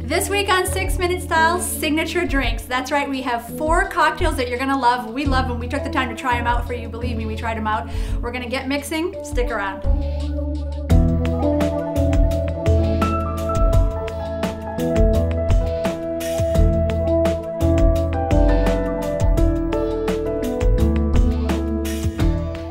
This week on 6 Minute Style's signature drinks. That's right, we have 4 cocktails that you're gonna love. We love them. We took the time to try them out for you. Believe me, we tried them out. We're gonna get mixing. Stick around.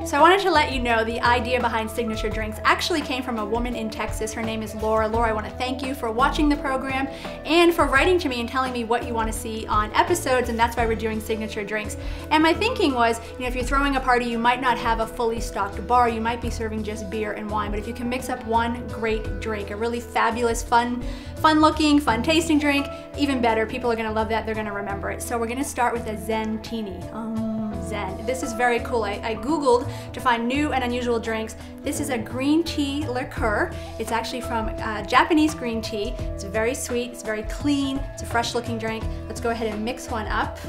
So I wanted to let you know the idea behind signature drinks actually came from a woman in Texas. Her name is Laura. Laura, I want to thank you for watching the program and for writing to me and telling me what you want to see on episodes, and that's why we're doing signature drinks. And my thinking was, if you're throwing a party, you might not have a fully stocked bar. You might be serving just beer and wine, but if you can mix up one great drink, a really fabulous, fun looking, fun tasting drink, even better. People are going to love that. They're going to remember it. So we're going to start with a Martini. Zen. This is very cool. I Googled to find new and unusual drinks. This is a green tea liqueur. It's actually from Japanese green tea. It's very sweet, it's very clean, it's a fresh looking drink. Let's go ahead and mix one up.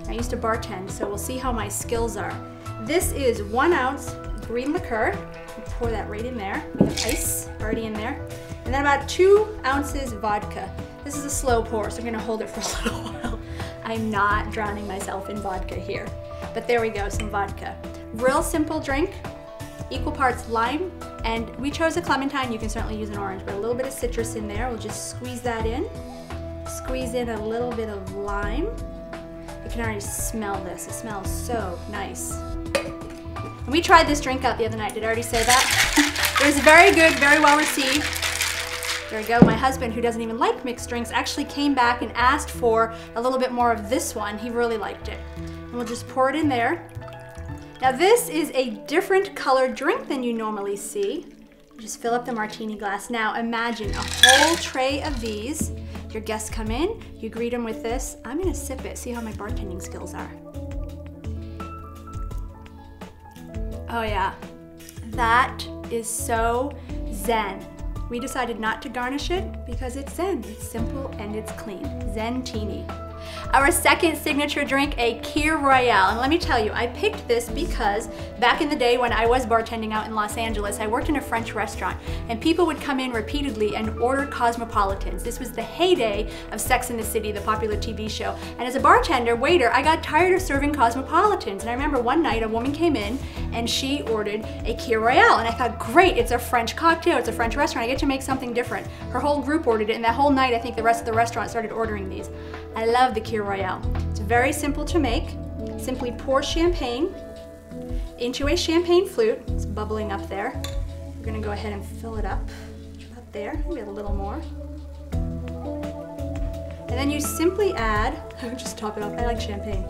I used to bartend, so we'll see how my skills are. This is 1 ounce green liqueur. Pour that right in there. We have ice already in there. And then about 2 ounces vodka. This is a slow pour, so I'm gonna hold it for a little while. I'm not drowning myself in vodka here. But there we go, some vodka. Real simple drink, equal parts lime, and we chose a clementine. You can certainly use an orange, but a little bit of citrus in there. We'll just squeeze that in. Squeeze in a little bit of lime. You can already smell this. It smells so nice. And we tried this drink out the other night. Did I already say that? It was very good, very well received. There we go. My husband, who doesn't even like mixed drinks, actually came back and asked for a little bit more of this one. He really liked it. And we'll just pour it in there. Now this is a different colored drink than you normally see. Just fill up the martini glass. Now imagine a whole tray of these. Your guests come in, you greet them with this. I'm gonna sip it, see how my bartending skills are. Oh yeah, that is so zen. We decided not to garnish it because it's zen. It's simple and it's clean. Zen-tini. Our second signature drink, a Kir Royale. And let me tell you, I picked this because back in the day when I was bartending out in Los Angeles, I worked in a French restaurant and people would come in repeatedly and order Cosmopolitans. This was the heyday of Sex and the City, the popular TV show. And as a bartender, waiter, I got tired of serving Cosmopolitans. And I remember one night a woman came in and she ordered a Kir Royale. And I thought, great, it's a French cocktail, it's a French restaurant, I get to make something different. Her whole group ordered it, and that whole night I think the rest of the restaurant started ordering these. I love the Kir Royale. It's very simple to make. Simply pour champagne into a champagne flute. It's bubbling up there. We're gonna go ahead and fill it up. About there, maybe a little more. And then you simply add, I would just top it off, I like champagne.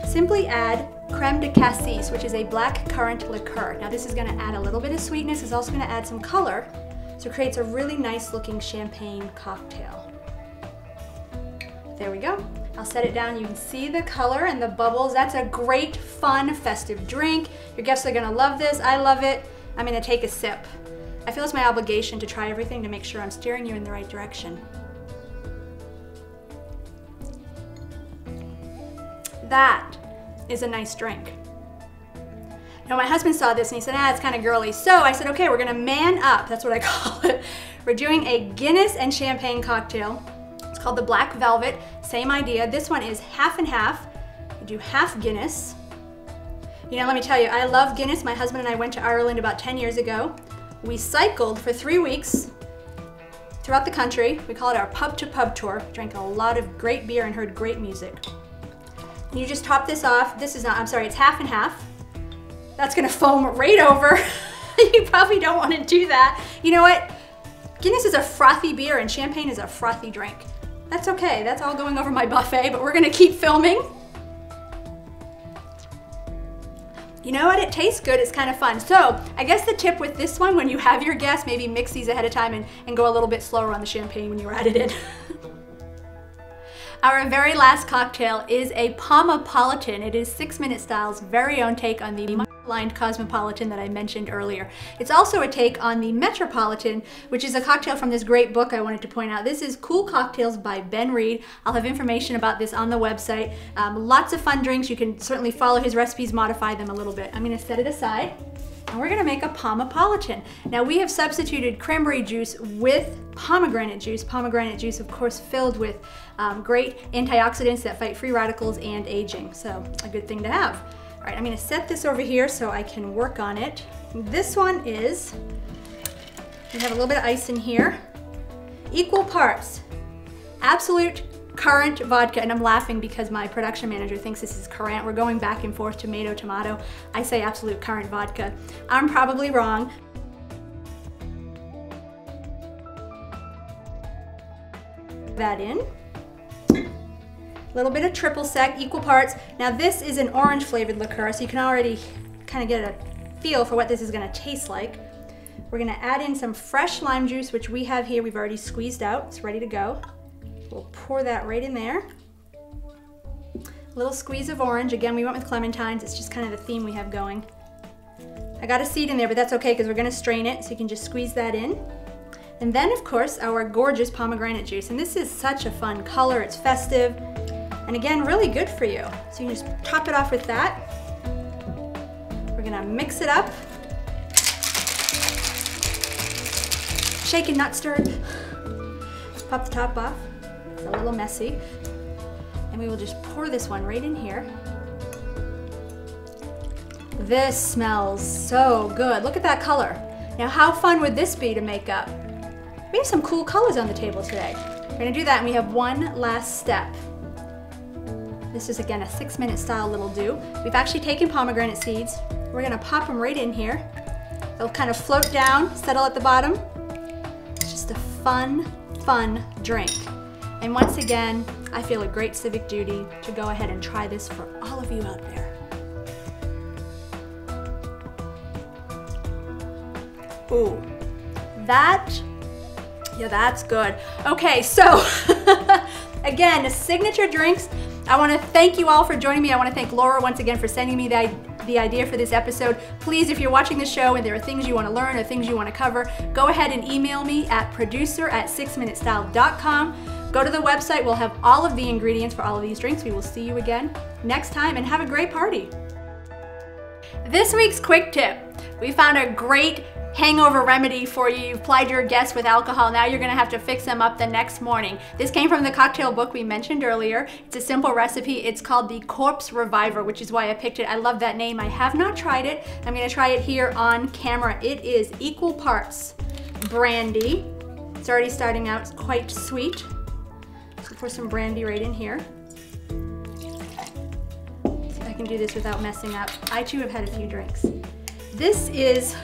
Simply add creme de cassis, which is a black currant liqueur. Now this is gonna add a little bit of sweetness. It's also gonna add some color. So it creates a really nice looking champagne cocktail. There we go. I'll set it down. You can see the color and the bubbles. That's a great, fun, festive drink. Your guests are gonna love this. I love it. I'm gonna take a sip. I feel it's my obligation to try everything to make sure I'm steering you in the right direction. That is a nice drink. Now my husband saw this and he said, it's kind of girly. So I said, okay, we're gonna man up. That's what I call it. We're doing a Guinness and champagne cocktail. It's called the Black Velvet, same idea. This one is half and half. You do half Guinness. Let me tell you, I love Guinness. My husband and I went to Ireland about 10 years ago. We cycled for 3 weeks throughout the country. We call it our pub to pub tour. Drank a lot of great beer and heard great music. And you just top this off. This is not, I'm sorry, it's half and half. That's gonna foam right over. You probably don't wanna do that. You know what? Guinness is a frothy beer and champagne is a frothy drink. That's okay, that's all going over my buffet, but we're gonna keep filming. You know what, it tastes good, it's kind of fun. So, I guess the tip with this one, when you have your guests, maybe mix these ahead of time and go a little bit slower on the champagne when you're at it in. Our very last cocktail is a Pomepolitan. It is 6 Minute Style's very own take on the lined Cosmopolitan that I mentioned earlier. It's also a take on the Metropolitan, which is a cocktail from this great book I wanted to point out. This is Cool Cocktails by Ben Reed. I'll have information about this on the website. Lots of fun drinks. You can certainly follow his recipes, modify them a little bit. I'm gonna set it aside. And we're gonna make a Pomepolitan. Now we have substituted cranberry juice with pomegranate juice. Pomegranate juice, of course, filled with great antioxidants that fight free radicals and aging. So a good thing to have. All right, I'm gonna set this over here so I can work on it. This one is, we have a little bit of ice in here. Equal parts, Absolute Current vodka, and I'm laughing because my production manager thinks this is current. We're going back and forth, tomato, tomato. I say Absolute Current vodka. I'm probably wrong. That in. A little bit of triple sec, equal parts. Now this is an orange flavored liqueur, so you can already kind of get a feel for what this is gonna taste like. We're gonna add in some fresh lime juice, which we have here. We've already squeezed out, it's ready to go. We'll pour that right in there. A little squeeze of orange. Again, we went with clementines. It's just kind of the theme we have going. I got a seed in there, but that's okay because we're gonna strain it, so you can just squeeze that in. And then, of course, our gorgeous pomegranate juice. And this is such a fun color. It's festive. And again, really good for you. So you can just top it off with that. We're gonna mix it up. Shaken, not stirred. Pop the top off. It's a little messy. And we will just pour this one right in here. This smells so good. Look at that color. Now, how fun would this be to make up? We have some cool colors on the table today. We're gonna do that, and we have one last step. This is, again, a 6-minute style little do. We've actually taken pomegranate seeds. We're gonna pop them right in here. They'll kind of float down, settle at the bottom. It's just a fun, fun drink. And once again, I feel a great civic duty to go ahead and try this for all of you out there. Ooh, yeah, that's good. Okay, so again, signature drinks. I want to thank you all for joining me. I want to thank Laura once again for sending me the idea for this episode. Please, if you're watching the show and there are things you want to learn or things you want to cover, go ahead and email me at producer@6minutestyle.com. Go to the website. We'll have all of the ingredients for all of these drinks. We will see you again next time, and have a great party. This week's quick tip. We found a great hangover remedy for you. You've plied your guests with alcohol. Now you're gonna have to fix them up the next morning. This came from the cocktail book we mentioned earlier. It's a simple recipe. It's called the Corpse Reviver, which is why I picked it. I love that name. I have not tried it. I'm gonna try it here on camera. It is equal parts brandy. It's already starting out quite sweet. So pour some brandy right in here. See if I can do this without messing up. I too have had a few drinks. This is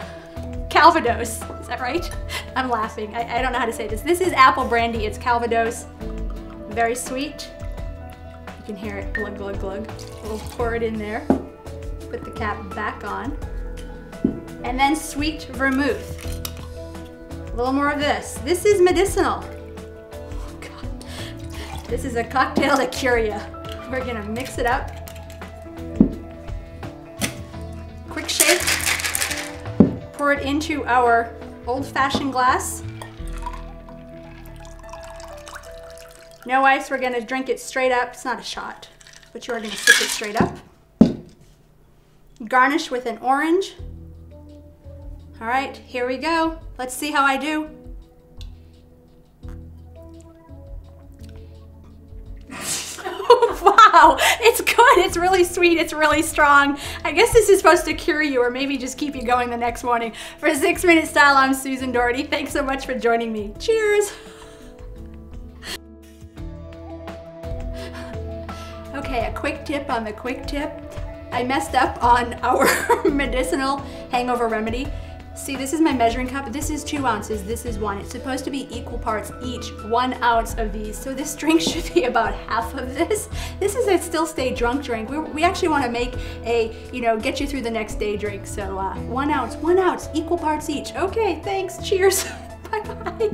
Calvados, is that right? I'm laughing, I don't know how to say this. This is apple brandy, it's Calvados. Very sweet. You can hear it glug, glug, glug. We'll pour it in there. Put the cap back on. And then sweet vermouth. A little more of this. This is medicinal. Oh God. This is a cocktail to cure you. We're gonna mix it up. Quick shake. Pour it into our old-fashioned glass. No ice, we're gonna drink it straight up. It's not a shot, but you are gonna sip it straight up. Garnish with an orange. All right, here we go. Let's see how I do. Wow, it's good, it's really sweet, it's really strong. I guess this is supposed to cure you or maybe just keep you going the next morning. For 6 Minute Style, I'm Susan Doherty. Thanks so much for joining me. Cheers. Okay, a quick tip on the quick tip. I messed up on our medicinal hangover remedy. See, this is my measuring cup. This is 2 ounces, this is 1. It's supposed to be equal parts each, 1 ounce of these. So this drink should be about half of this. This is a still stay drunk drink. We actually want to make a, get you through the next day drink. So 1 ounce, equal parts each. Okay, thanks, cheers, bye-bye.